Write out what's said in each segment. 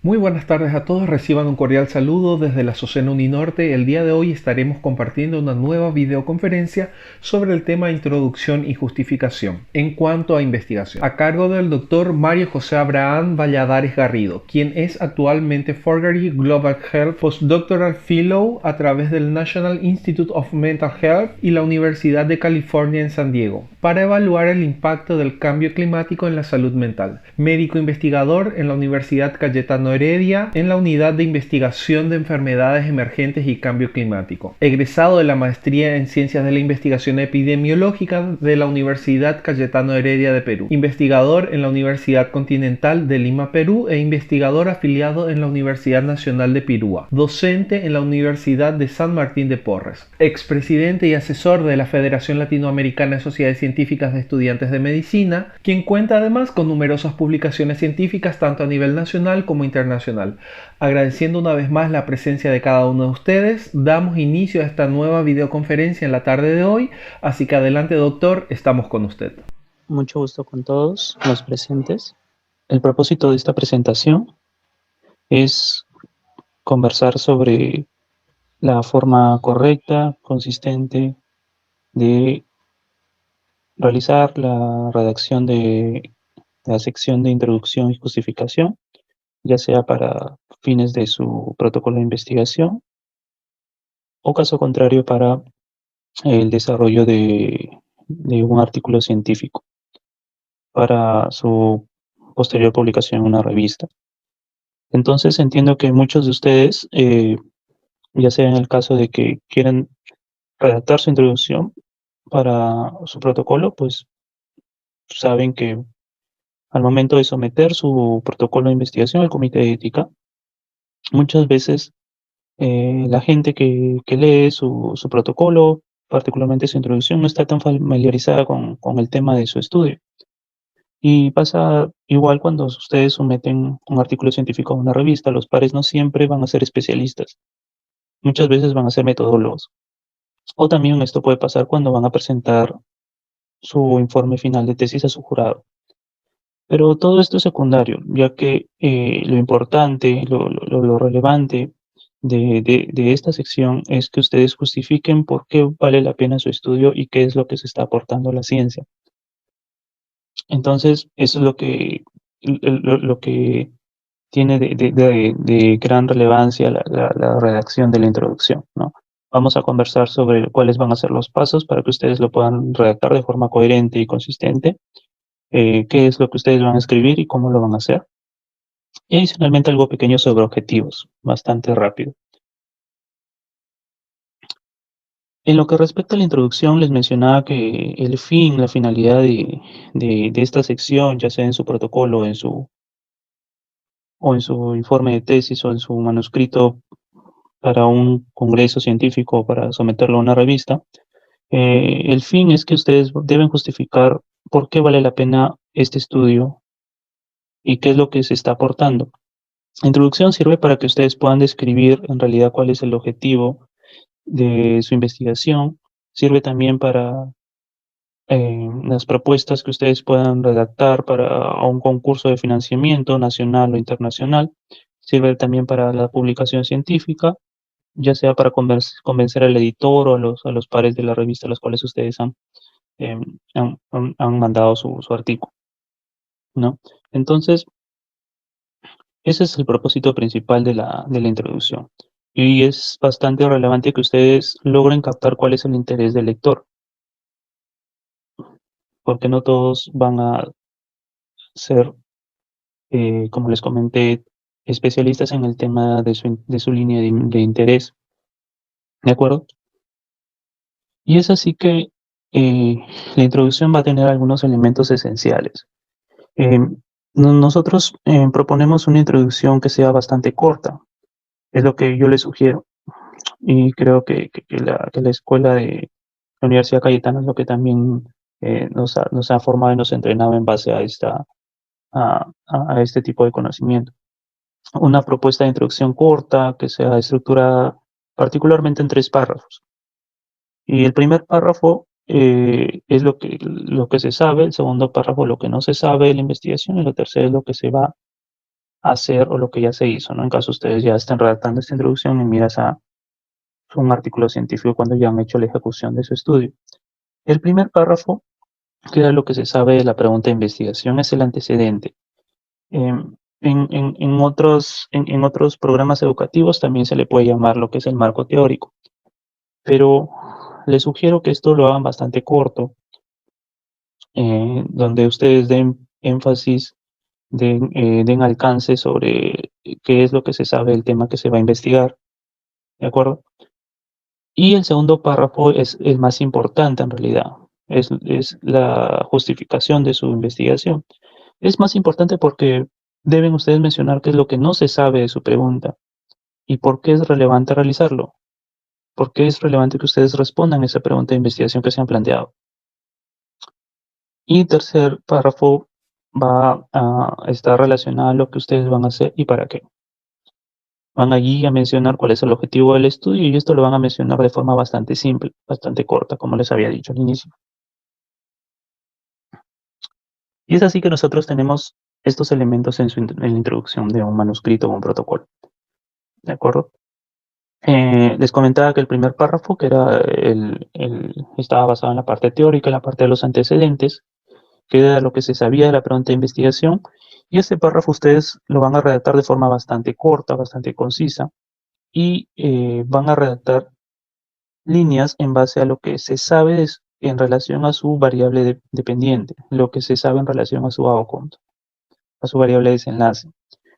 Muy buenas tardes a todos, reciban un cordial saludo desde la Azucena Uninorte. El día de hoy estaremos compartiendo una nueva videoconferencia sobre el tema Introducción y Justificación en cuanto a investigación, a cargo del doctor Mario José Abraham Valladares Garrido, quien es actualmente Fogarty Global Health Postdoctoral Fellow a través del National Institute of Mental Health y la Universidad de California en San Diego, para evaluar el impacto del cambio climático en la salud mental. Médico investigador en la Universidad Cayetano Heredia en la Unidad de Investigación de Enfermedades Emergentes y Cambio Climático. Egresado de la Maestría en Ciencias de la Investigación Epidemiológica de la Universidad Cayetano Heredia de Perú. Investigador en la Universidad Continental de Lima, Perú, e investigador afiliado en la Universidad Nacional de Pirúa. Docente en la Universidad de San Martín de Porres. Expresidente y asesor de la Federación Latinoamericana de Sociedades Científicas de Estudiantes de Medicina, quien cuenta además con numerosas publicaciones científicas tanto a nivel nacional como internacional. Agradeciendo una vez más la presencia de cada uno de ustedes, damos inicio a esta nueva videoconferencia en la tarde de hoy, así que adelante doctor, estamos con usted. Mucho gusto con todos los presentes. El propósito de esta presentación es conversar sobre la forma correcta, consistente de realizar la redacción de la sección de introducción y justificación, ya sea para fines de su protocolo de investigación o caso contrario para el desarrollo de un artículo científico para su posterior publicación en una revista. Entonces entiendo que muchos de ustedes, ya sea en el caso de que quieran redactar su introducción para su protocolo, pues saben que al momento de someter su protocolo de investigación al comité de ética, muchas veces la gente que lee su protocolo, particularmente su introducción, no está tan familiarizada con el tema de su estudio. Y pasa igual cuando ustedes someten un artículo científico a una revista, los pares no siempre van a ser especialistas, muchas veces van a ser metodólogos. O también esto puede pasar cuando van a presentar su informe final de tesis a su jurado. Pero todo esto es secundario, ya que lo importante, lo relevante de esta sección es que ustedes justifiquen por qué vale la pena su estudio y qué es lo que se está aportando a la ciencia. Entonces, eso es lo que tiene de gran relevancia la redacción de la introducción, ¿no? Vamos a conversar sobre cuáles van a ser los pasos para que ustedes lo puedan redactar de forma coherente y consistente, qué es lo que ustedes van a escribir y cómo lo van a hacer. Y adicionalmente algo pequeño sobre objetivos, bastante rápido. En lo que respecta a la introducción, les mencionaba que el fin, la finalidad de esta sección, ya sea en su protocolo o en su informe de tesis o en su manuscrito para un congreso científico o para someterlo a una revista, el fin es que ustedes deben justificar por qué vale la pena este estudio y qué es lo que se está aportando. La introducción sirve para que ustedes puedan describir en realidad cuál es el objetivo de su investigación. Sirve también para las propuestas que ustedes puedan redactar para un concurso de financiamiento nacional o internacional. Sirve también para la publicación científica, ya sea para convencer al editor o a los pares de la revista a los cuales ustedes han mandado su artículo, ¿no? Entonces, ese es el propósito principal de la introducción. Y es bastante relevante que ustedes logren captar cuál es el interés del lector, porque no todos van a ser, como les comenté, especialistas en el tema de su línea de interés, ¿de acuerdo? Y es así que la introducción va a tener algunos elementos esenciales. Nosotros proponemos una introducción que sea bastante corta, es lo que yo les sugiero. Y creo que la escuela de la Universidad Cayetana es lo que también nos ha formado y nos ha entrenado en base a, a este tipo de conocimiento. Una propuesta de introducción corta que sea estructurada particularmente en 3 párrafos. Y el primer párrafo es lo que se sabe, el segundo párrafo lo que no se sabe de la investigación y lo tercero es lo que se va hacer o lo que ya se hizo, ¿no? En caso ustedes ya estén redactando esta introducción y miras a un artículo científico cuando ya han hecho la ejecución de su estudio. El primer párrafo, que era lo que se sabe de la pregunta de investigación, es el antecedente. En otros programas educativos también se le puede llamar lo que es el marco teórico, pero les sugiero que esto lo hagan bastante corto, donde ustedes den énfasis, den alcance sobre qué es lo que se sabe del tema que se va a investigar, ¿de acuerdo? Y el segundo párrafo es el más importante en realidad, es la justificación de su investigación. Es más importante porque deben ustedes mencionar qué es lo que no se sabe de su pregunta y por qué es relevante realizarlo, por qué es relevante que ustedes respondan a esa pregunta de investigación que se han planteado. Y tercer párrafo va a estar relacionado a lo que ustedes van a hacer y para qué. Van allí a mencionar cuál es el objetivo del estudio y esto lo van a mencionar de forma bastante simple, bastante corta, como les había dicho al inicio. Y es así que nosotros tenemos estos elementos en la introducción de un manuscrito o un protocolo. ¿De acuerdo? Les comentaba que el primer párrafo, que era estaba basado en la parte teórica, en la parte de los antecedentes, que era lo que se sabía de la pregunta de investigación. Y este párrafo ustedes lo van a redactar de forma bastante corta, bastante concisa, y van a redactar líneas en base a lo que se sabe en relación a su variable dependiente, lo que se sabe en relación a su outcome, a su variable de desenlace.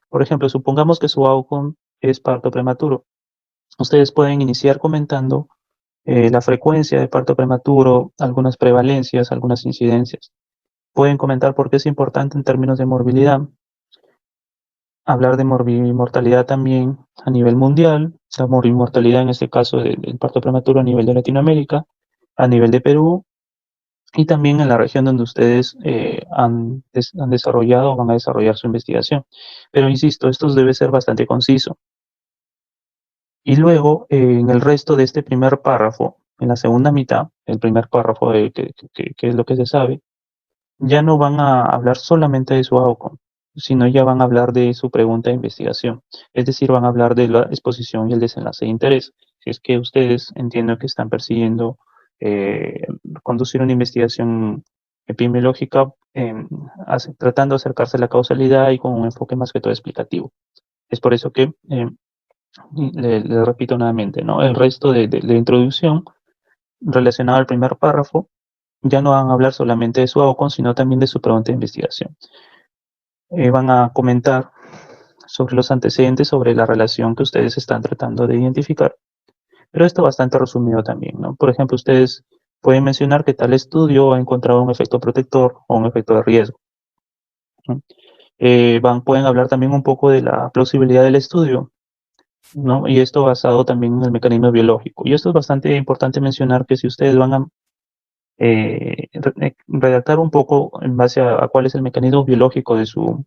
Por ejemplo, supongamos que su outcome es parto prematuro. Ustedes pueden iniciar comentando la frecuencia de parto prematuro, algunas prevalencias, algunas incidencias. Pueden comentar por qué es importante en términos de morbilidad, hablar de mortalidad también a nivel mundial, la mortalidad en este caso del parto prematuro a nivel de Latinoamérica, a nivel de Perú y también en la región donde ustedes han desarrollado o van a desarrollar su investigación. Pero insisto, esto debe ser bastante conciso. Y luego, en el resto de este primer párrafo, en la segunda mitad, el primer párrafo de que es lo que se sabe, ya no van a hablar solamente de su outcome, sino ya van a hablar de su pregunta de investigación. Es decir, van a hablar de la exposición y el desenlace de interés. Si es que ustedes entienden que están persiguiendo eh, conducir una investigación epidemiológica tratando de acercarse a la causalidad y con un enfoque más que todo explicativo. Es por eso que le repito nuevamente, ¿no? El resto de la introducción relacionado al primer párrafo ya no van a hablar solamente de su outcome, sino también de su pregunta de investigación. Van a comentar sobre los antecedentes, sobre la relación que ustedes están tratando de identificar, pero esto bastante resumido también, ¿no? Por ejemplo, ustedes pueden mencionar que tal estudio ha encontrado un efecto protector o un efecto de riesgo, ¿no? Pueden hablar también un poco de la plausibilidad del estudio, ¿no? Y esto basado también en el mecanismo biológico. Y esto es bastante importante mencionar que si ustedes van a redactar un poco en base a cuál es el mecanismo biológico de su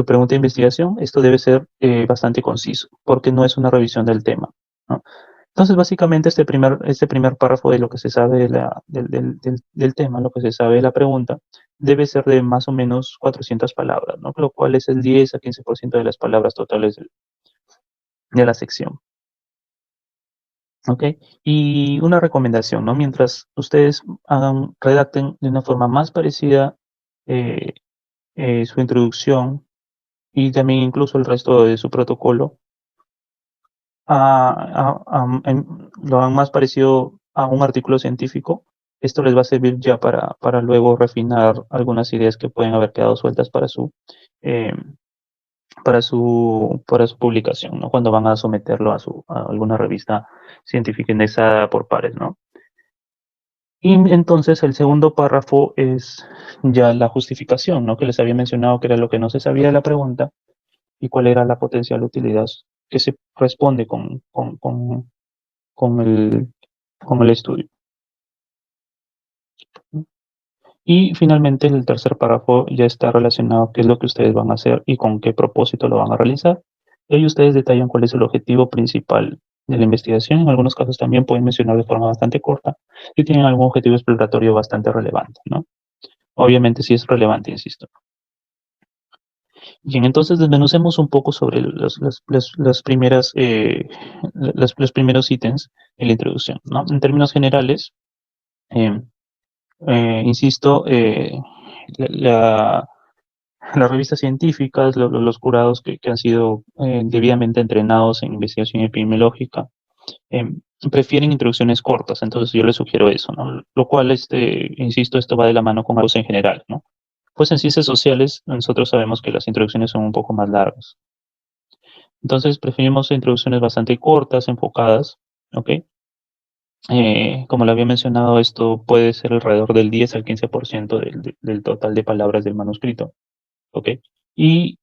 pregunta de investigación, esto debe ser bastante conciso, porque no es una revisión del tema, ¿no? Entonces, básicamente, este primer párrafo de lo que se sabe del tema, lo que se sabe de la pregunta, debe ser de más o menos 400 palabras, ¿no? Lo cual es el 10 a 15% de las palabras totales de la sección. ¿Ok? Y una recomendación, ¿no? Mientras ustedes redacten de una forma más parecida eh, su introducción y también incluso el resto de su protocolo, lo han más parecido a un artículo científico, esto les va a servir ya para luego refinar algunas ideas que pueden haber quedado sueltas eh, para su publicación, ¿no? Cuando van a someterlo a alguna revista científica indexada por pares, ¿no? Y entonces el segundo párrafo es ya la justificación, ¿no? Que les había mencionado que era lo que no se sabía de la pregunta y cuál era la potencial utilidad que se responde con con el estudio. Y finalmente el tercer párrafo ya está relacionado qué es lo que ustedes van a hacer y con qué propósito lo van a realizar. Y ahí ustedes detallan cuál es el objetivo principal de la investigación. En algunos casos también pueden mencionar de forma bastante corta si tienen algún objetivo exploratorio bastante relevante, ¿no? Obviamente sí es relevante, insisto. Bien, entonces desmenucemos un poco sobre los primeros ítems en la introducción, ¿no? En términos generales, eh, insisto, la- las revistas científicas, los curados que han sido debidamente entrenados en investigación epidemiológica, eh, prefieren introducciones cortas, entonces yo les sugiero eso, ¿no? Lo cual, insisto, esto va de la mano con algo en general, ¿no? Pues en ciencias sociales nosotros sabemos que las introducciones son un poco más largas. Entonces preferimos introducciones bastante cortas, enfocadas, ¿ok? Como lo había mencionado, esto puede ser alrededor del 10 al 15% del total de palabras del manuscrito, ¿ok? Y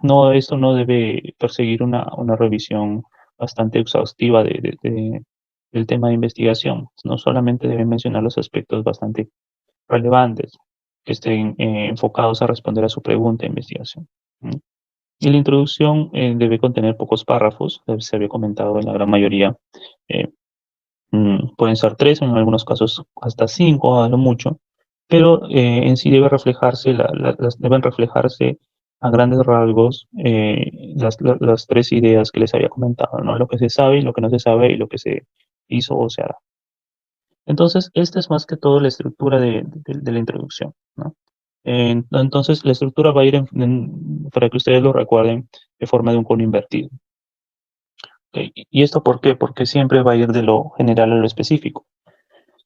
no, esto no debe perseguir una revisión bastante exhaustiva del tema de investigación. No solamente debe mencionar los aspectos bastante relevantes que estén enfocados a responder a su pregunta de investigación. ¿Mm? Y la introducción debe contener pocos párrafos, se había comentado en la gran mayoría. eh, Pueden ser tres, en algunos casos hasta cinco a lo mucho, pero en sí debe reflejarse, deben reflejarse a grandes rasgos las tres ideas que les había comentado, ¿no? Lo que se sabe, lo que no se sabe y lo que se hizo o se hará. Entonces, esta es más que todo la estructura de la introducción, ¿no? Entonces, la estructura va a ir, para que ustedes lo recuerden, de forma de un cono invertido. ¿Ok? ¿Y esto por qué? Porque siempre va a ir de lo general a lo específico.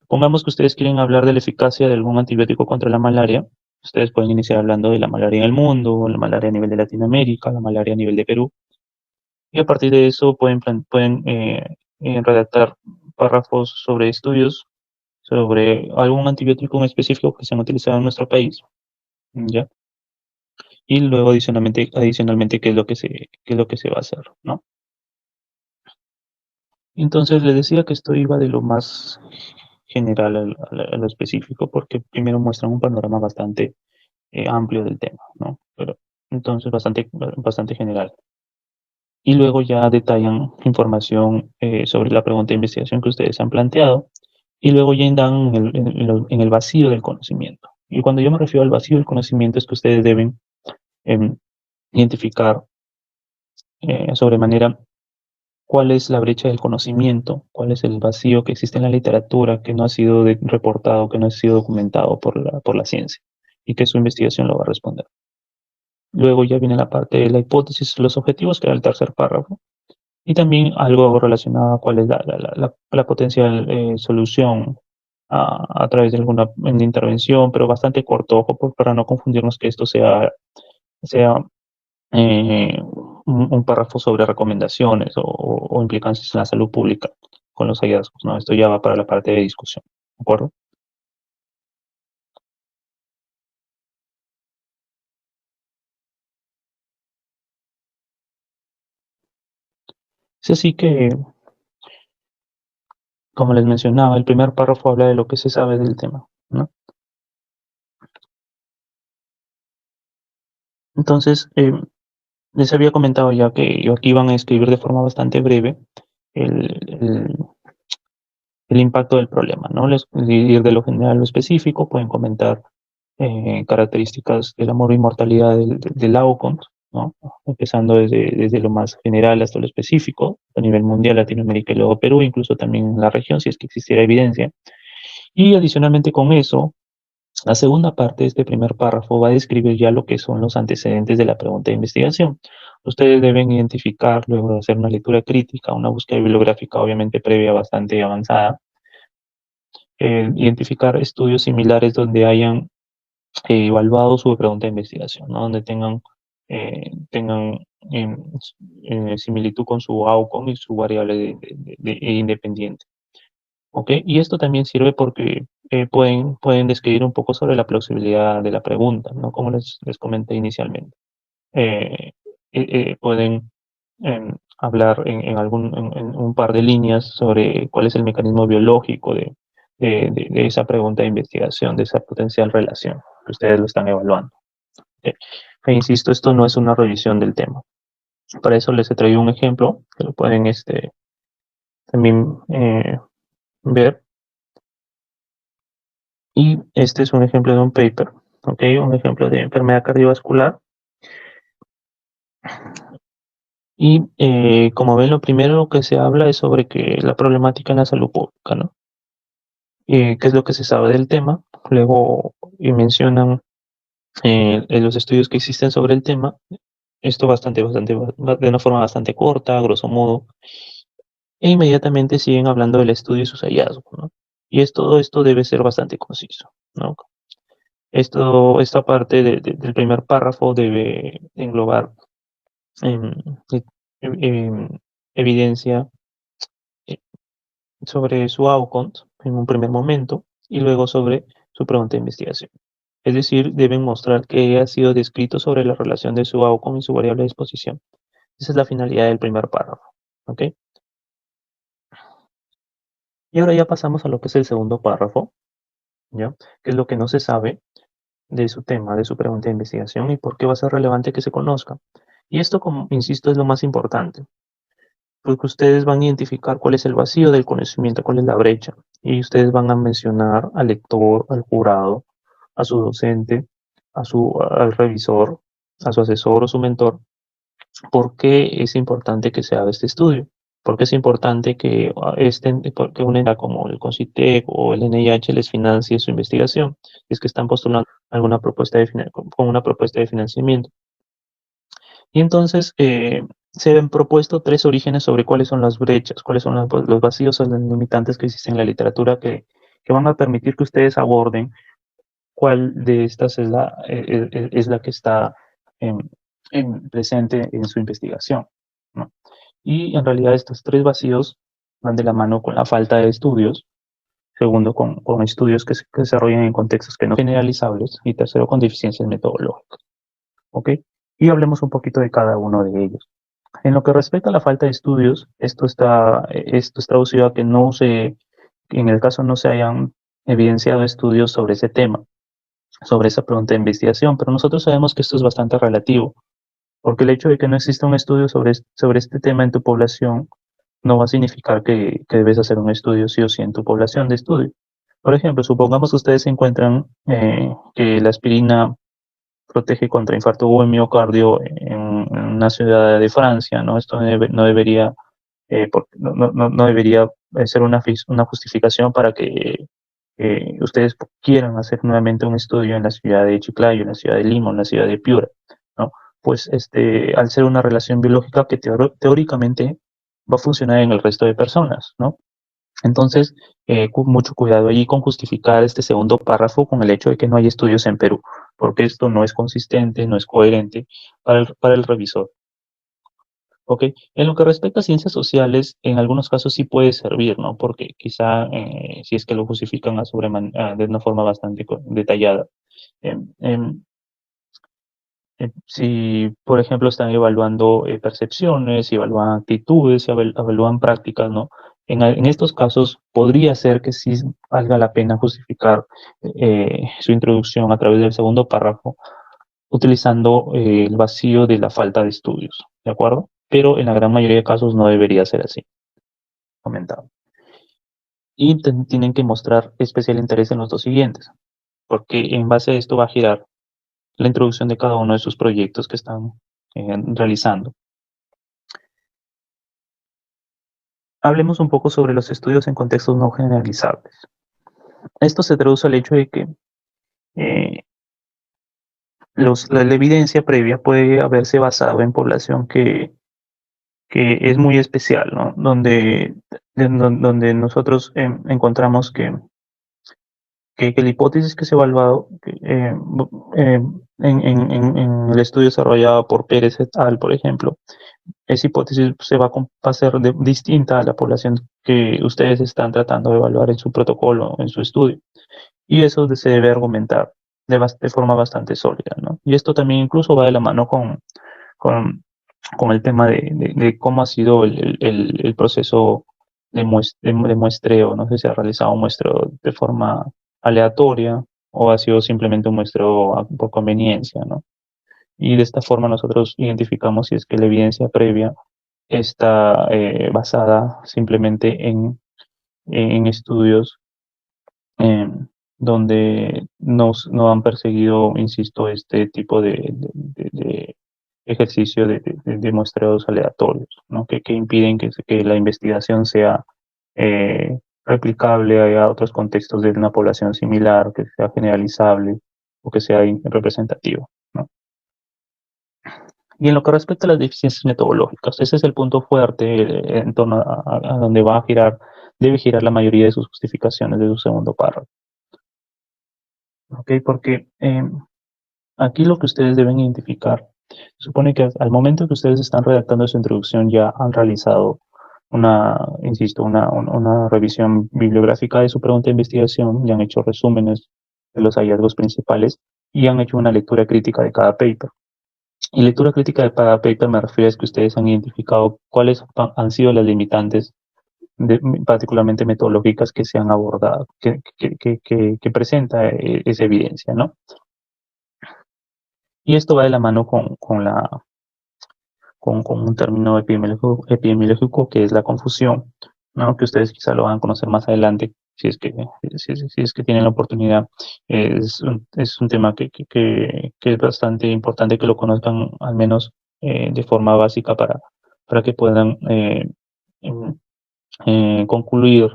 Pongamos que ustedes quieren hablar de la eficacia de algún antibiótico contra la malaria. Ustedes pueden iniciar hablando de la malaria en el mundo, la malaria a nivel de Latinoamérica, la malaria a nivel de Perú. Y a partir de eso pueden redactar párrafos sobre estudios sobre algún antibiótico en específico que se han utilizado en nuestro país, ¿ya? Y luego adicionalmente qué es lo que se va a hacer, ¿no? Entonces les decía que esto iba de lo más general a lo específico, porque primero muestran un panorama bastante amplio del tema, ¿no? Pero entonces bastante general. Y luego ya detallan información sobre la pregunta de investigación que ustedes han planteado, y luego ya indagan en el vacío del conocimiento. Y cuando yo me refiero al vacío del conocimiento es que ustedes deben em, identificar sobremanera cuál es la brecha del conocimiento, cuál es el vacío que existe en la literatura que no ha sido reportado, que no ha sido documentado por la ciencia, y que su investigación lo va a responder. Luego ya viene la parte de la hipótesis, los objetivos, que era el tercer párrafo, y también algo relacionado a cuál es la potencial solución a través de alguna intervención, pero bastante corto, ojo, para no confundirnos que esto sea un párrafo sobre recomendaciones o implicancias en la salud pública con los hallazgos, ¿no? Esto ya va para la parte de discusión, ¿de acuerdo? Es así que, como les mencionaba, el primer párrafo habla de lo que se sabe del tema, ¿no? Entonces, les había comentado ya que yo aquí van a escribir de forma bastante breve el, el- el impacto del problema, ¿no? Ir de lo general a lo específico, pueden comentar características del amor y mortalidad del outcome, ¿no? Empezando desde lo más general hasta lo específico, a nivel mundial, Latinoamérica y luego Perú, incluso también en la región, si es que existiera evidencia. Y adicionalmente con eso, la segunda parte de este primer párrafo va a describir ya lo que son los antecedentes de la pregunta de investigación. Ustedes deben identificar, luego de hacer una lectura crítica, una búsqueda bibliográfica obviamente previa bastante avanzada, identificar estudios similares donde hayan evaluado su pregunta de investigación, ¿no? Donde tengan em, similitud con su outcome y su variable independiente. ¿Ok? Y esto también sirve porque pueden describir un poco sobre la plausibilidad de la pregunta, ¿no? Como les comenté inicialmente. Eh, Pueden hablar en un par de líneas sobre cuál es el mecanismo biológico de esa pregunta de investigación, de esa potencial relación que ustedes lo están evaluando. ¿Ok? E insisto, esto no es una revisión del tema. Para eso les he traído un ejemplo que lo pueden también ver. Y este es un ejemplo de un paper, ¿ok? Un ejemplo de enfermedad cardiovascular Y como ven, lo primero que se habla es sobre que la problemática en la salud pública, ¿no? ¿Qué es lo que se sabe del tema? Luego mencionan los estudios que existen sobre el tema. Esto de una forma bastante corta, a grosso modo, e inmediatamente siguen hablando del estudio y sus hallazgos, ¿no? Y todo esto debe ser bastante conciso, ¿no? Esta parte del primer párrafo debe englobar em, e- em, evidencia eh, sobre su outcome en un primer momento y luego sobre su pregunta de investigación. Es decir, deben mostrar que ha sido descrito sobre la relación de su outcome y su variable de exposición. Esa es la finalidad del primer párrafo, ¿ok? Y ahora ya pasamos a lo que es el segundo párrafo, ¿ya? Que es lo que no se sabe de su tema, de su pregunta de investigación y por qué va a ser relevante que se conozca. Y esto, como insisto, es lo más importante, porque ustedes van a identificar cuál es el vacío del conocimiento, cuál es la brecha, y ustedes van a mencionar al lector, al jurado, a su docente, al revisor, a su asesor o su mentor, por qué es importante que se haga este estudio. Porque es importante que porque una entidad como el CONCITEC o el NIH les financie su investigación, si es que están postulando alguna propuesta con una propuesta de financiamiento. Y entonces se han propuesto tres orígenes sobre cuáles son las brechas, cuáles son los vacíos o las limitantes que existen en la literatura que van a permitir que ustedes aborden cuál de estas es la que está em, presente en su investigación, ¿no? Y en realidad estos tres vacíos van de la mano con la falta de estudios, segundo con estudios que se desarrollan en contextos que no son generalizables y tercero con deficiencias metodológicas, ¿ok? Y hablemos un poquito de cada uno de ellos. En lo que respecta a la falta de estudios, esto es traducido a que en el caso no se hayan evidenciado estudios sobre ese tema, sobre esa pregunta de investigación, pero nosotros sabemos que esto es bastante relativo, porque el hecho de que no exista un estudio sobre este tema en tu población no va a significar que debes hacer un estudio sí o sí en tu población de estudio. Por ejemplo, supongamos que ustedes encuentran que la aspirina protege contra infarto o miocardio en una ciudad de Francia, ¿no? Esto no debería, no debería ser una justificación para que ustedes quieran hacer nuevamente un estudio en la ciudad de Chiclayo, en la ciudad de Lima, en la ciudad de Piura, ¿no? Pues al ser una relación biológica que teóricamente va a funcionar en el resto de personas, ¿no? Entonces, con mucho cuidado allí con justificar este segundo párrafo con el hecho de que no hay estudios en Perú, porque esto no es consistente, no es coherente para el revisor. ¿Ok? En lo que respecta a ciencias sociales, en algunos casos sí puede servir, ¿no? Porque quizá si es que lo justifican de una forma bastante detallada. Em, em, si, por ejemplo, están evaluando percepciones, si evalúan actitudes, si evalúan prácticas, ¿no? En estos casos podría ser que sí valga la pena justificar su introducción a través del segundo párrafo, utilizando el vacío de la falta de estudios, ¿de acuerdo? Pero en la gran mayoría de casos no debería ser así, comentado. Y tienen que mostrar especial interés en los dos siguientes, porque en base a esto va a girar la introducción de cada uno de sus proyectos que están realizando. Hablemos un poco sobre los estudios en contextos no generalizables. Esto se traduce al hecho de que eh, la evidencia previa puede haberse basado en población que es muy especial, ¿no? Donde nosotros encontramos que la hipótesis que se ha evaluado en el estudio desarrollado por Pérez et al, por ejemplo, esa hipótesis va a ser distinta a la población que ustedes están tratando de evaluar en su protocolo, en su estudio. Y eso se debe argumentar de forma bastante sólida, ¿no? Y esto también incluso va de la mano con, con el tema de cómo ha sido el proceso de muestreo. No sé si ha realizado un muestreo de forma aleatoria o ha sido simplemente un muestreo por conveniencia, ¿no? Y de esta forma nosotros identificamos si es que la evidencia previa está basada simplemente en estudios eh, donde no han perseguido, insisto, este tipo ejercicio de muestreos aleatorios, ¿no? Que impiden que la investigación sea replicable a otros contextos de una población similar, que sea generalizable o que sea representativa, ¿no? Y en lo que respecta a las deficiencias metodológicas, ese es el punto fuerte en torno a donde debe girar la mayoría de sus justificaciones de su segundo párrafo. ¿Ok? Porque aquí lo que ustedes deben identificar, supone que al momento que ustedes están redactando su introducción ya han realizado insisto, una revisión bibliográfica de su pregunta de investigación, ya han hecho resúmenes de los hallazgos principales y han hecho una lectura crítica de cada paper. Y lectura crítica de cada paper me refiero a que ustedes han identificado cuáles han sido las limitantes, particularmente metodológicas, que se han abordado, que presenta esa evidencia, ¿no? Y esto va de la mano con un término epidemiológico que es la confusión, ¿no? Que ustedes quizá lo van a conocer más adelante si es que tienen la oportunidad. Es un tema que es bastante importante que lo conozcan al menos de forma básica para que puedan em, concluir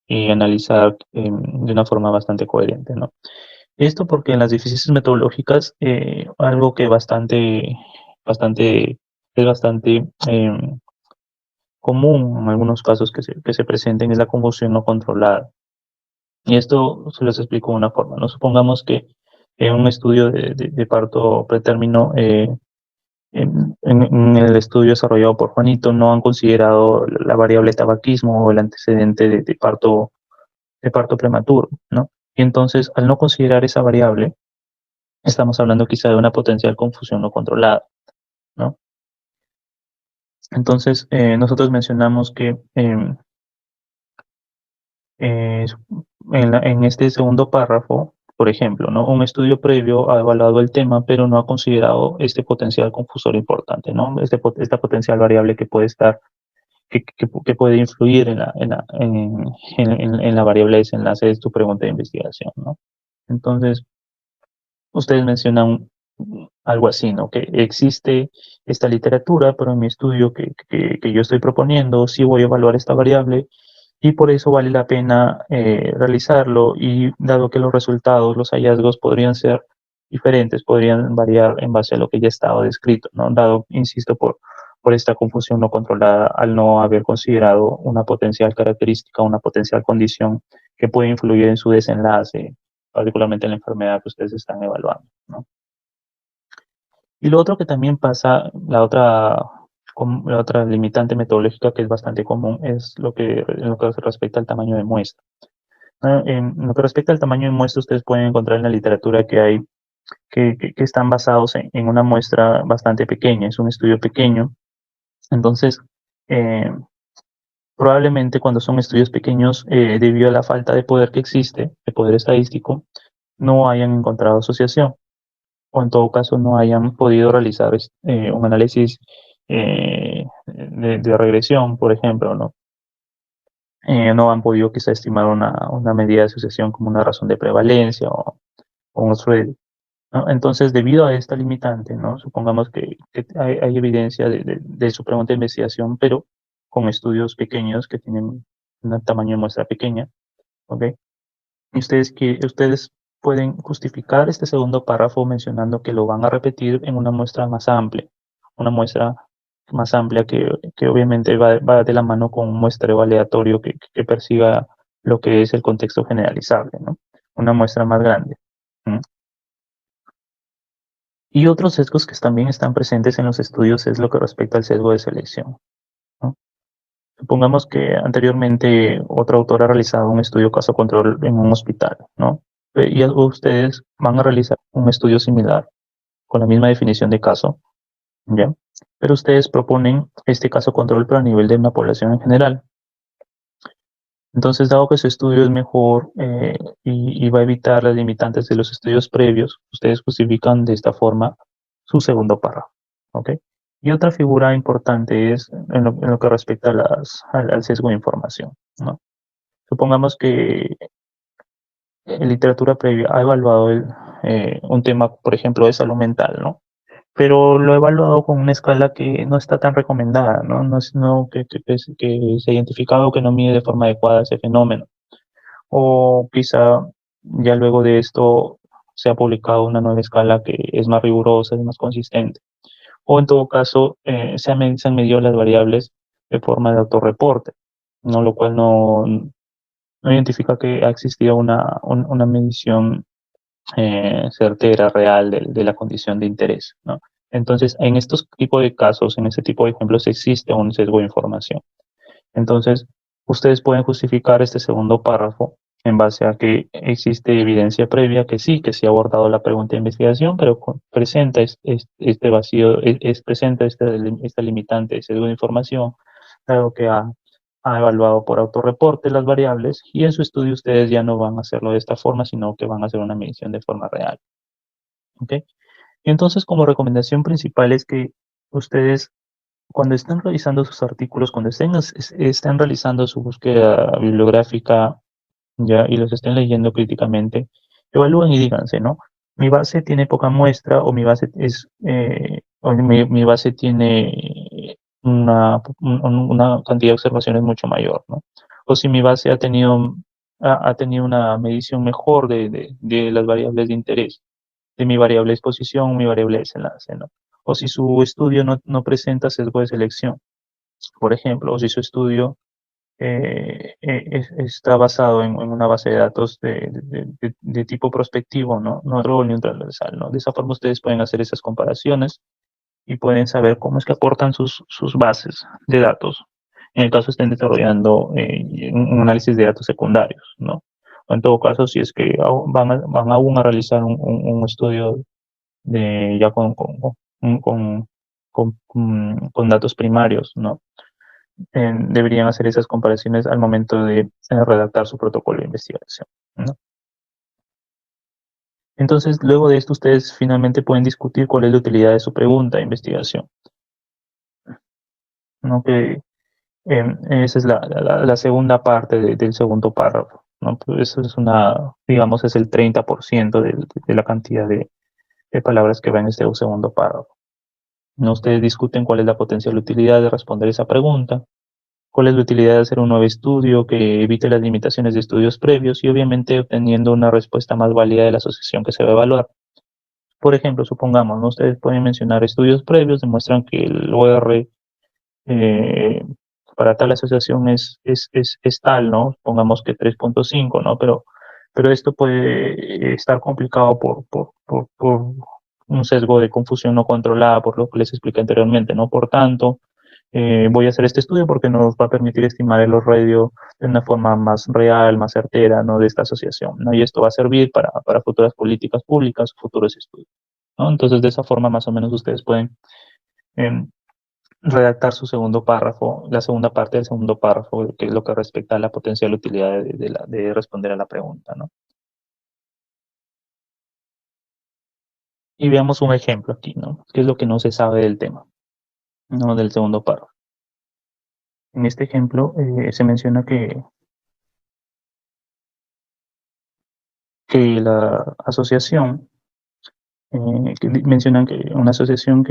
y analizar de una forma bastante coherente, ¿no? Esto porque en las deficiencias metodológicas, algo que bastante, es bastante común en algunos casos que se presenten es la confusión no controlada. Y esto se les explico de una forma, ¿no? Supongamos que en un estudio de parto pretérmino, en el estudio desarrollado por Juanito, no han considerado la variable tabaquismo o el antecedente de parto prematuro, ¿no? Y entonces, al no considerar esa variable, estamos hablando quizá de una potencial confusión no controlada, ¿no? Entonces, nosotros mencionamos que eh, en este segundo párrafo, por ejemplo, ¿no? Un estudio previo ha evaluado el tema, pero no ha considerado este potencial confusor importante, ¿no? Esta potencial variable que puede estar, que puede influir en la variable de desenlace de tu pregunta de investigación, ¿no? Entonces, ustedes mencionan algo así, ¿no? Que existe esta literatura, pero en mi estudio que yo estoy proponiendo, sí voy a evaluar esta variable y por eso vale la pena realizarlo, y dado que los resultados, los hallazgos podrían ser diferentes, podrían variar en base a lo que ya estaba descrito, ¿no? Dado, insisto, por esta confusión no controlada al no haber considerado una potencial característica, una potencial condición que puede influir en su desenlace, particularmente en la enfermedad que ustedes están evaluando, ¿no? Y lo otro que también pasa, la otra limitante metodológica que es bastante común, es en lo que respecta al tamaño de muestra. En lo que respecta al tamaño de muestra, ustedes pueden encontrar en la literatura que hay que están basados en una muestra bastante pequeña, es un estudio pequeño. Entonces, eh, probablemente cuando son estudios pequeños, debido a la falta de poder que existe, de poder estadístico, no hayan encontrado asociación, o en todo caso no hayan podido realizar un análisis de regresión, por ejemplo, ¿no? No han podido quizá estimar una medida de asociación como una razón de prevalencia o un thread, ¿no? Entonces, debido a esta limitante, ¿no? Supongamos que hay evidencia de su pregunta de investigación, pero con estudios pequeños que tienen un tamaño de muestra pequeña, ¿ok? Y ustedes pueden justificar este segundo párrafo mencionando que lo van a repetir en una muestra más amplia, una muestra más amplia que obviamente va de la mano con un muestreo aleatorio que persiga lo que es el contexto generalizable, ¿no? Una muestra más grande. ¿Mm? Y otros sesgos que también están presentes en los estudios es lo que respecta al sesgo de selección, ¿no? Supongamos que anteriormente otro autor ha realizado un estudio caso control en un hospital, ¿no? Y ustedes van a realizar un estudio similar con la misma definición de caso, ¿ya? Pero ustedes proponen este caso control, pero a nivel de una población en general. Entonces, dado que su estudio es mejor y va a evitar las limitantes de los estudios previos, ustedes justifican de esta forma su segundo párrafo, ¿ok? Y otra figura importante es en lo que respecta al sesgo de información, ¿no? Supongamos que en literatura previa ha evaluado un tema, por ejemplo, de salud mental, ¿no? pero lo he evaluado con una escala que no está tan recomendada, ¿no? Que se ha identificado que no mide de forma adecuada ese fenómeno. O quizá ya luego de esto se ha publicado una nueva escala que es más rigurosa, es más consistente. O en todo caso, se han medido las variables de forma de autorreporte, ¿no? Lo cual no identifica que ha existido una medición certera, real de la condición de interés, ¿no? Entonces, en estos tipos de casos, en este tipo de ejemplos, existe un sesgo de información. Entonces, ustedes pueden justificar este segundo párrafo en base a que existe evidencia previa que sí ha abordado la pregunta de investigación, pero presenta este vacío, presenta esta limitante de sesgo de información, dado que ha evaluado por autorreporte las variables y en su estudio ustedes ya no van a hacerlo de esta forma, sino que van a hacer una medición de forma real. ¿Ok? Entonces, como recomendación principal es que ustedes cuando estén revisando sus artículos, cuando estén realizando su búsqueda bibliográfica ya y los estén leyendo críticamente, evalúen y díganse, ¿no? Mi base tiene poca muestra o mi base mi base tiene una cantidad de observaciones mucho mayor, ¿no? O si mi base ha tenido una medición mejor de las variables de interés de mi variable exposición, mi variable desenlace, ¿no? O si su estudio no presenta sesgo de selección, por ejemplo, o si su estudio está basado en una base de datos de tipo prospectivo, ¿no? No rol ni un transversal, ¿no? De esa forma ustedes pueden hacer esas comparaciones y pueden saber cómo es que aportan sus bases de datos. En el caso estén desarrollando un análisis de datos secundarios, ¿no? O en todo caso, si es que van aún a realizar un estudio ya con datos primarios, ¿no? Deberían hacer esas comparaciones al momento de redactar su protocolo de investigación, ¿no? Entonces, luego de esto, ustedes finalmente pueden discutir cuál es la utilidad de su pregunta de investigación, ¿no? Esa es la segunda parte del segundo párrafo, ¿no? Pues eso es digamos, es el 30% de la cantidad de palabras que va en este segundo párrafo. ¿No? Ustedes discuten cuál es la potencial utilidad de responder esa pregunta, cuál es la utilidad de hacer un nuevo estudio que evite las limitaciones de estudios previos y obviamente obteniendo una respuesta más válida de la asociación que se va a evaluar. Por ejemplo, supongamos, ¿no? Ustedes pueden mencionar estudios previos, demuestran que el OR eh, para tal asociación es tal, ¿no? Supongamos que 3.5, ¿no? Pero esto puede estar complicado por un sesgo de confusión no controlada, por lo que les expliqué anteriormente, ¿no? Por tanto, voy a hacer este estudio porque nos va a permitir estimar el radio de una forma más real, más certera, ¿no? De esta asociación, ¿no? Y esto va a servir para futuras políticas públicas, futuros estudios, ¿no? Entonces, de esa forma, más o menos, ustedes pueden eh, redactar su segundo párrafo, la segunda parte del segundo párrafo, que es lo que respecta a la potencial utilidad de responder a la pregunta, ¿no? Y veamos un ejemplo aquí, ¿no? ¿Qué es lo que no se sabe del tema, ¿no? Del segundo párrafo. En este ejemplo se menciona que la asociación, mencionan que una asociación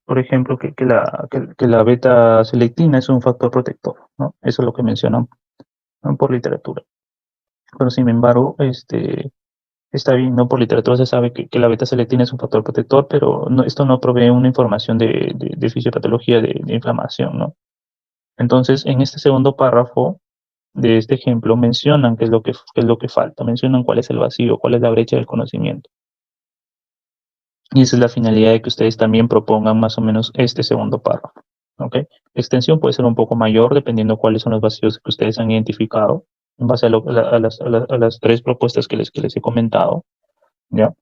por ejemplo, que la beta selectina es un factor protector, ¿no? Eso es lo que mencionan, ¿no? Por literatura. Pero sin embargo, está bien, ¿no? Por literatura se sabe que la beta selectina es un factor protector, pero esto no provee una información de fisiopatología de inflamación, ¿no? Entonces, en este segundo párrafo de este ejemplo mencionan qué es lo que falta, mencionan cuál es el vacío, cuál es la brecha del conocimiento. Y esa es la finalidad de que ustedes también propongan más o menos este segundo párrafo. ¿Ok? La extensión puede ser un poco mayor dependiendo cuáles son los vacíos que ustedes han identificado en base a las tres propuestas que les he comentado. ¿Ya?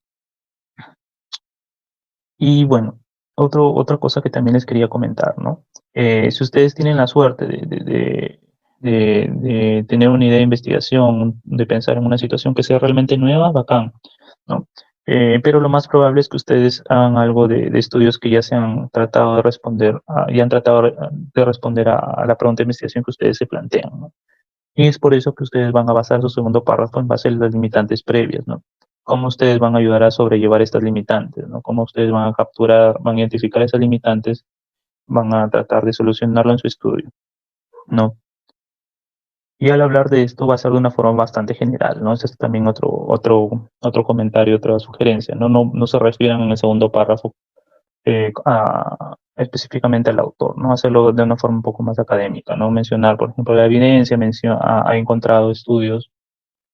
Y bueno, otra cosa que también les quería comentar, ¿no? Si ustedes tienen la suerte de tener una idea de investigación, de pensar en una situación que sea realmente nueva, bacán, ¿no? Pero lo más probable es que ustedes hagan algo de estudios que ya se han tratado de responder, ya han tratado de responder a la pregunta de investigación que ustedes se plantean, ¿no? Y es por eso que ustedes van a basar su segundo párrafo en base a las limitantes previas, ¿no? cómo ustedes van a ayudar a sobrellevar estas limitantes, ¿no? Cómo ustedes van a capturar, van a identificar esas limitantes, van a tratar de solucionarlo en su estudio, ¿no? Y al hablar de esto va a ser de una forma bastante general, ¿no? Ese es también otro comentario, otra sugerencia, ¿no? No se refieran en el segundo párrafo específicamente al autor, ¿no? Hacerlo de una forma un poco más académica, ¿no? Mencionar, por ejemplo, la evidencia, ha encontrado estudios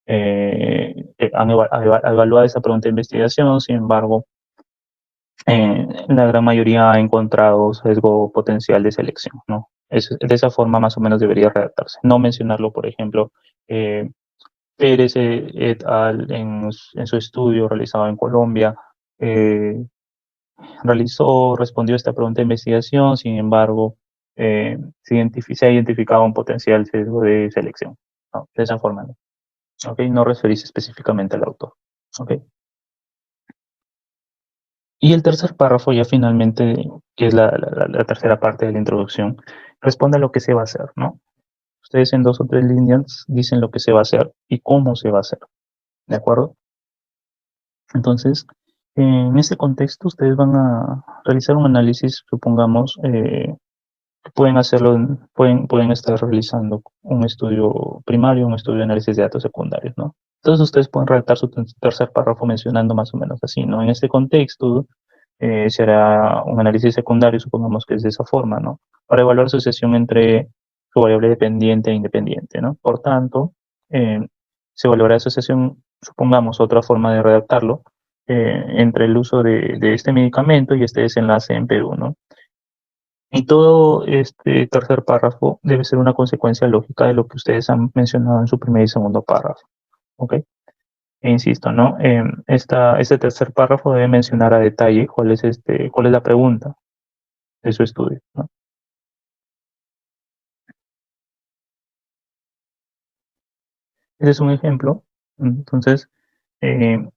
que han evaluado esa pregunta de investigación, sin embargo, la gran mayoría ha encontrado sesgo potencial de selección, ¿no? De esa forma más o menos debería redactarse. No mencionarlo, por ejemplo, eh, Pérez et al. En su estudio realizado en Colombia, eh, respondió a esta pregunta de investigación, sin embargo, se ha identificado un potencial sesgo de selección, ¿no? De esa forma, ¿no? ¿Okay? No referirse específicamente al autor. ¿Okay? Y el tercer párrafo, ya finalmente, que es la tercera parte de la introducción, responde a lo que se va a hacer, ¿no? Ustedes en 2 o 3 líneas dicen lo que se va a hacer y cómo se va a hacer, ¿de acuerdo? Entonces, en este contexto, ustedes van a realizar un análisis, supongamos, pueden estar realizando un estudio primario, un estudio de análisis de datos secundarios, ¿no? Entonces ustedes pueden redactar su tercer párrafo mencionando más o menos así, ¿no? En este contexto se hará un análisis secundario, supongamos que es de esa forma, ¿no? Para evaluar la asociación entre su variable dependiente e independiente, ¿no? Por tanto, eh, se evaluará la asociación, supongamos otra forma de redactarlo, entre el uso de este medicamento y este desenlace en Perú, ¿no? Y todo este tercer párrafo debe ser una consecuencia lógica de lo que ustedes han mencionado en su primer y segundo párrafo. ¿Ok? E insisto, ¿no? Este tercer párrafo debe mencionar a detalle cuál es la pregunta de su estudio, ¿no? Ese es un ejemplo. Entonces, eh,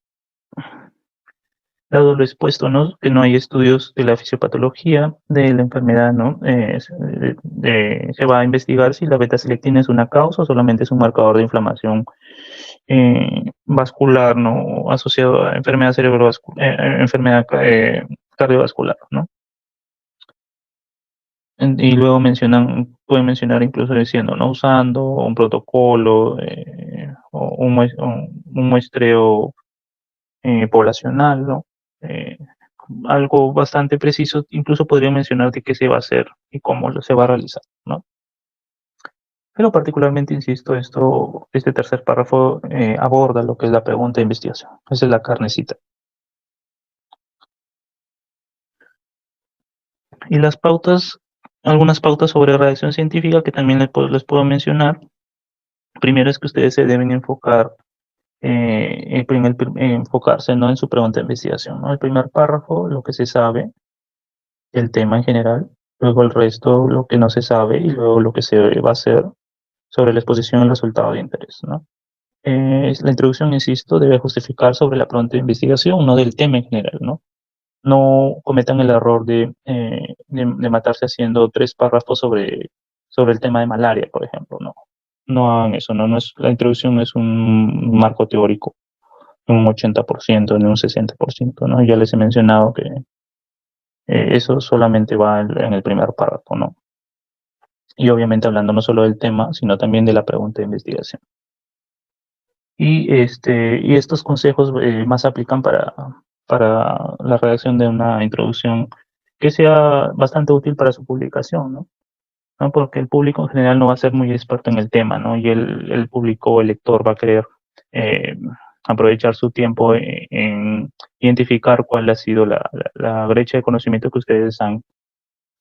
dado lo expuesto, ¿no? Que no hay estudios de la fisiopatología de la enfermedad, ¿no? Se va a investigar si la beta-selectina es una causa o solamente es un marcador de inflamación vascular, ¿no? Asociado a enfermedad cerebrovascular, enfermedad cardiovascular, ¿no? Y luego pueden mencionar incluso diciendo, ¿no? Usando un protocolo o un muestreo poblacional, ¿no? Eh, Algo bastante preciso, incluso podría mencionar de qué se va a hacer y cómo se va a realizar, ¿no? Pero particularmente, insisto, este tercer párrafo aborda lo que es la pregunta de investigación. Esa es la carnecita. Y las pautas, algunas pautas sobre redacción científica que también les puedo mencionar. Primero es que ustedes se deben enfocar, enfocarse, ¿no? En su pregunta de investigación, ¿no? El primer párrafo, lo que se sabe, el tema en general, luego el resto, lo que no se sabe, y luego lo que se va a hacer sobre la exposición y el resultado de interés, ¿no? La introducción, insisto, debe justificar sobre la pregunta de investigación, no del tema en general, ¿no? No cometan el error de matarse haciendo 3 párrafos sobre el tema de malaria, por ejemplo, no. No hagan eso, no, la introducción no es un marco teórico de un 80% ni un 60%, ¿no? Ya les he mencionado que eso solamente va en el primer párrafo, ¿no? Y obviamente hablando no solo del tema, sino también de la pregunta de investigación. Y estos consejos más aplican para la redacción de una introducción que sea bastante útil para su publicación, ¿no? ¿No? Porque el público en general no va a ser muy experto en el tema, ¿no? Y el público, el lector va a querer eh, aprovechar su tiempo en identificar cuál ha sido la brecha de conocimiento que ustedes han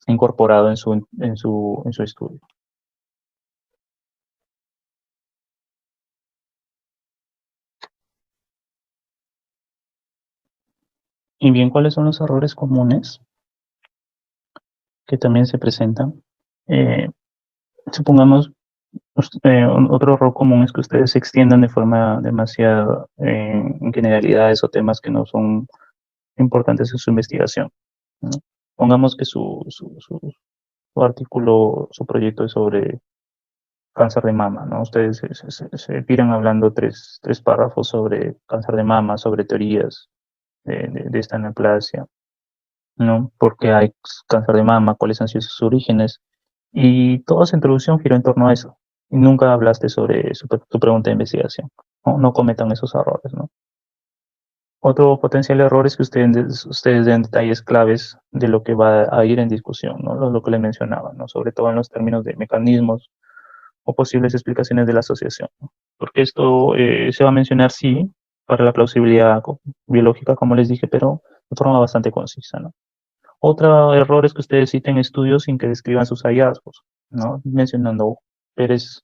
incorporado en su estudio. Y bien, ¿cuáles son los errores comunes que también se presentan? Supongamos, otro error común es que ustedes se extiendan de forma demasiado en generalidades o temas que no son importantes en su investigación, ¿no? Pongamos que su artículo, su proyecto es sobre cáncer de mama, ¿no? Ustedes se tiran hablando tres párrafos sobre cáncer de mama, sobre teorías de esta neoplasia, ¿no? ¿Por qué hay cáncer de mama? ¿Cuáles han sido sus orígenes? Y toda su introducción giró en torno a eso. Y nunca hablaste sobre tu pregunta de investigación. No, no cometan esos errores, ¿no? Otro potencial error es que ustedes den detalles claves de lo que va a ir en discusión, ¿no? Lo que les mencionaba, ¿no? Sobre todo en los términos de mecanismos o posibles explicaciones de la asociación, ¿no? Porque esto se va a mencionar, sí, para la plausibilidad biológica, como les dije, pero de forma bastante concisa, ¿no? Otro error es que ustedes citen estudios sin que describan sus hallazgos, ¿no? Mencionando Pérez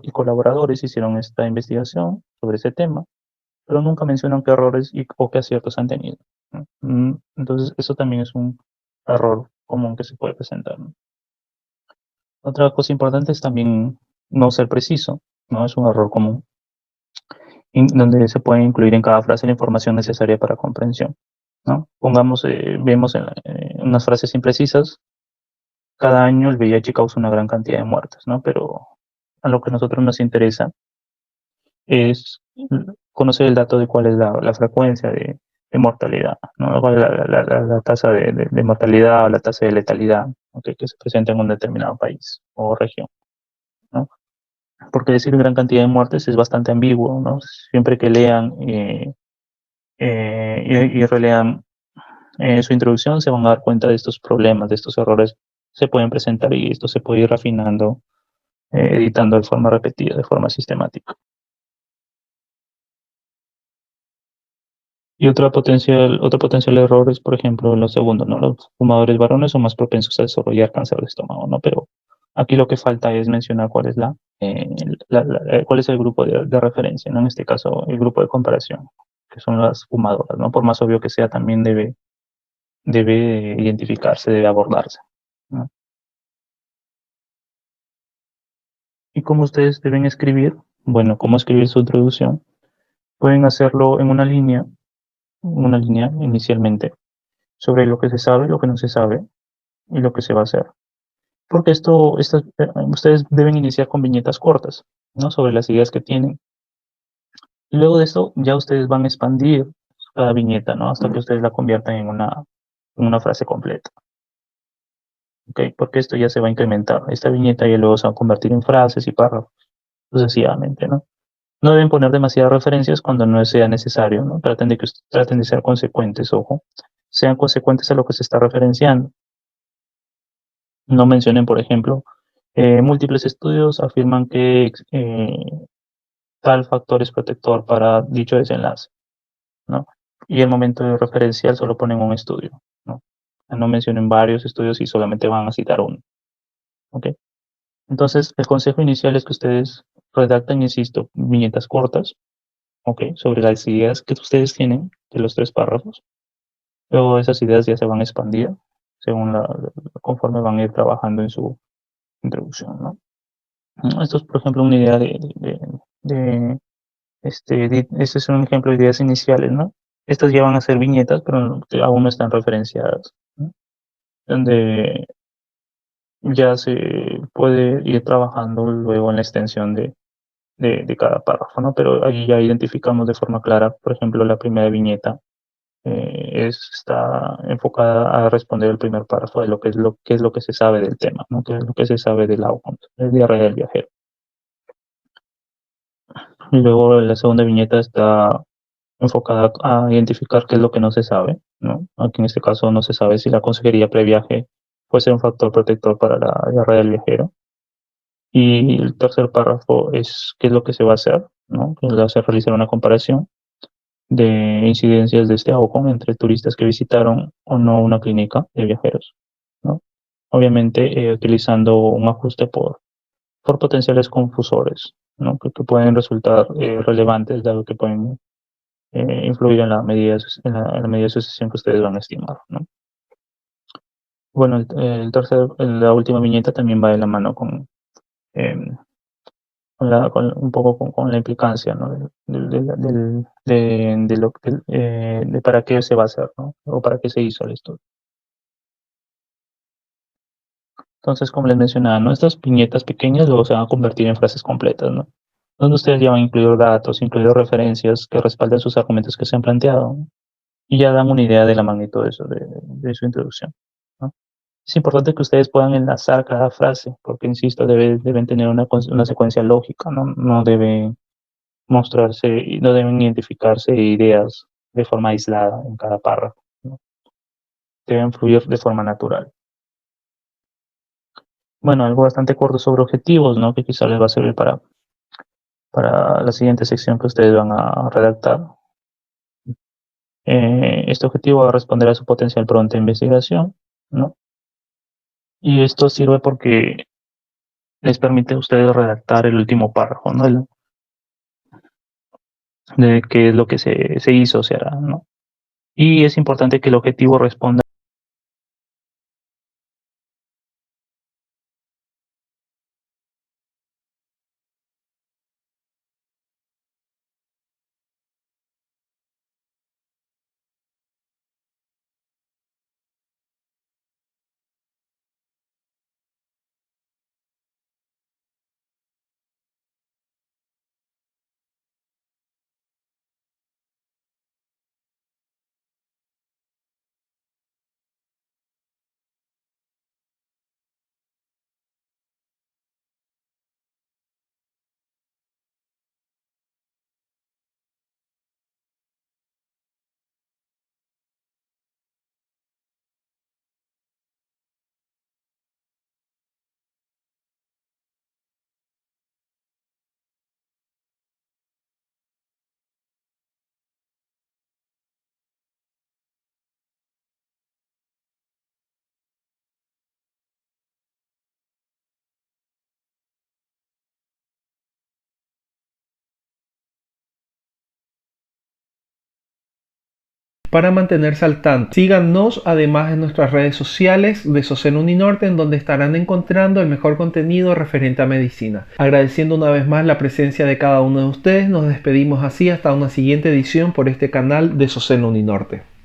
y colaboradores hicieron esta investigación sobre ese tema, pero nunca mencionan qué errores o qué aciertos han tenido, ¿no? Entonces, eso también es un error común que se puede presentar, ¿no? Otra cosa importante es también no ser preciso, ¿no? Es un error común, donde se puede incluir en cada frase la información necesaria para comprensión, ¿no? Pongamos, vemos en unas frases imprecisas: cada año el VIH causa una gran cantidad de muertes, ¿no? Pero a lo que a nosotros nos interesa es conocer el dato de cuál es la frecuencia de mortalidad, ¿no? Cuál es la tasa de mortalidad o la tasa de letalidad, ¿okay?, que se presenta en un determinado país o región, ¿no? Porque decir gran cantidad de muertes es bastante ambiguo, ¿no? Siempre que lean y relean su introducción se van a dar cuenta de estos problemas, de estos errores que se pueden presentar, y esto se puede ir refinando, editando de forma repetida, de forma sistemática. Y otro potencial error es, por ejemplo, lo segundo, ¿no? Los fumadores varones son más propensos a desarrollar cáncer de estómago, ¿no? Pero aquí lo que falta es mencionar cuál es cuál es el grupo de referencia, ¿no? En este caso, el grupo de comparación, que son las fumadoras, ¿no? Por más obvio que sea, también debe identificarse, debe abordarse, ¿no? ¿Y cómo ustedes deben escribir? Bueno, ¿cómo escribir su introducción? Pueden hacerlo en una línea inicialmente, sobre lo que se sabe, lo que no se sabe y lo que se va a hacer. Porque ustedes deben iniciar con viñetas cortas, ¿no? Sobre las ideas que tienen. Y luego de esto ya ustedes van a expandir cada viñeta, ¿no? Hasta que ustedes la conviertan en una frase completa. ¿Ok? Porque esto ya se va a incrementar. Esta viñeta ya luego se va a convertir en frases y párrafos, sucesivamente, ¿no? No deben poner demasiadas referencias cuando no sea necesario, ¿no? Traten de ser consecuentes, ojo. Sean consecuentes a lo que se está referenciando. No mencionen, por ejemplo, múltiples estudios afirman que tal factor es protector para dicho desenlace, ¿no? Y el momento de referencial solo ponen un estudio, ¿no? No mencionen varios estudios y solamente van a citar uno, ¿ok? Entonces, el consejo inicial es que ustedes redacten, insisto, viñetas cortas, ¿ok? Sobre las ideas que ustedes tienen de los tres párrafos. Luego esas ideas ya se van a expandir conforme van a ir trabajando en su introducción, ¿no? Esto es, por ejemplo, una idea de este es un ejemplo de ideas iniciales, ¿no? Estas ya van a ser viñetas, pero aún no están referenciadas, ¿no? Donde ya se puede ir trabajando luego en la extensión de cada párrafo, ¿no? Pero ahí ya identificamos de forma clara, por ejemplo, la primera viñeta está enfocada a responder el primer párrafo de qué es lo que se sabe del tema, ¿no? ¿Qué es lo que se sabe del outcome, de diarrea del viajero? Y luego la segunda viñeta está enfocada a identificar qué es lo que no se sabe, ¿no? Aquí en este caso no se sabe si la consejería previaje puede ser un factor protector para la diarrea del viajero. Y el tercer párrafo es qué es lo que se va a hacer, ¿no? Que se va a hacer realizar una comparación de incidencias de este AOCON entre turistas que visitaron o no una clínica de viajeros, ¿no? Obviamente utilizando un ajuste por potenciales confusores, ¿no? Que pueden resultar relevantes, dado que pueden influir en la medida de sucesión que ustedes van a estimar, ¿no? Bueno, la última viñeta también va de la mano em, un poco con la implicancia, ¿no? De para qué se va a hacer, ¿no? O para qué se hizo el estudio. Entonces, como les mencionaba, ¿no? Estas viñetas pequeñas luego se van a convertir en frases completas, ¿no? Donde ustedes ya van a incluir datos, incluir referencias que respalden sus argumentos que se han planteado, ¿no? Y ya dan una idea de la magnitud de, eso, de su introducción, ¿no? Es importante que ustedes puedan enlazar cada frase, porque, insisto, deben tener una secuencia lógica, ¿no? No deben mostrarse, no deben identificarse ideas de forma aislada en cada párrafo, ¿no? Deben fluir de forma natural. Bueno, algo bastante corto sobre objetivos, ¿no? Que quizá les va a servir para la siguiente sección que ustedes van a redactar. Este objetivo va a responder a su potencial pregunta de investigación, ¿no? Y esto sirve porque les permite a ustedes redactar el último párrafo, ¿no? De qué es lo que se hizo, se hará, ¿no? Y es importante que el objetivo responda. Para mantenerse al tanto, síganos además en nuestras redes sociales de SOSEN Uninorte, en donde estarán encontrando el mejor contenido referente a medicina. Agradeciendo una vez más la presencia de cada uno de ustedes, nos despedimos así hasta una siguiente edición por este canal de SOSEN Uninorte.